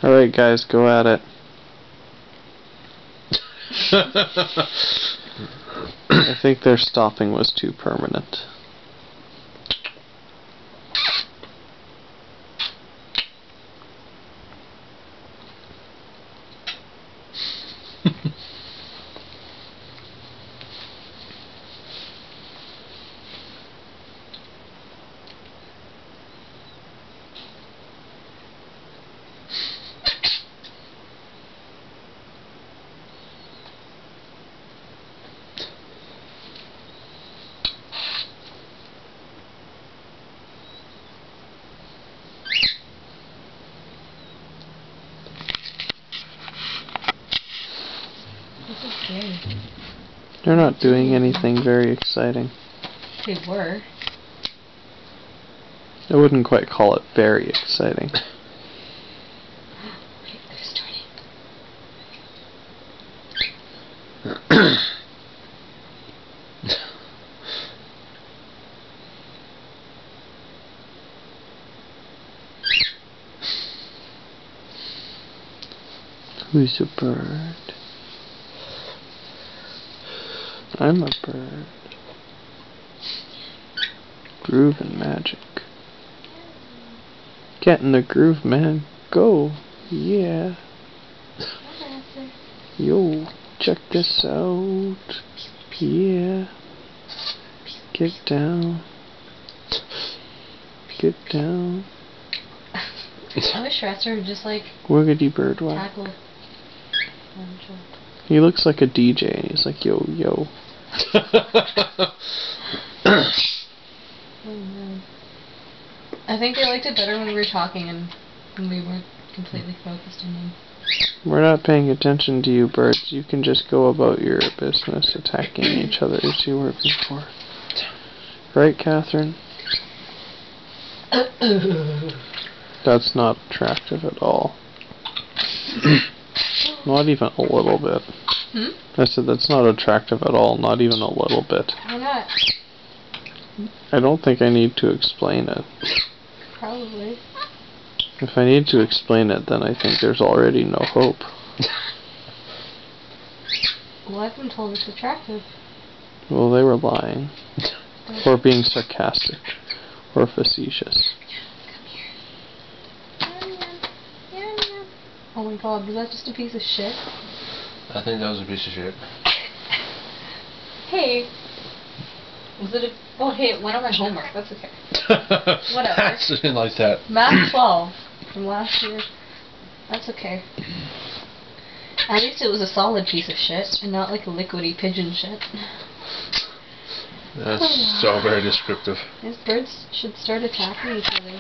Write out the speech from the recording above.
Alright guys, go at it. I think their stopping was too permanent. They're not doing anything very exciting. They were. I wouldn't quite call it very exciting. Wait, they're starting. Who's a bird? I'm a bird. Groove and magic. Get in the groove, man. Go. Yeah. Yo, check this out. Yeah. Get down. Get down. I wish Ratzer would just like Wiggity bird wow. tackle. He looks like a DJ and he's like, yo, yo. Oh, man. I think they liked it better when we were talking and when we weren't completely focused on them. We're not paying attention to you birds. You can just go about your business attacking each other as you were before. Right, Catherine? That's not attractive at all. Not even a little bit. Hmm? I said that's not attractive at all, not even a little bit. Why not? I don't think I need to explain it. Probably. If I need to explain it, then I think there's already no hope. Well, I've been told it's attractive. Well, they were lying. Or being sarcastic. Or facetious. Oh my god, was that just a piece of shit? I think that was a piece of shit. Hey! Was it a... Oh hey, it went on my homework, that's okay. Whatever. I didn't like that. Math 12 from last year. That's okay. At least it was a solid piece of shit, and not like a liquidy pigeon shit. That's so very descriptive. These birds should start attacking each other.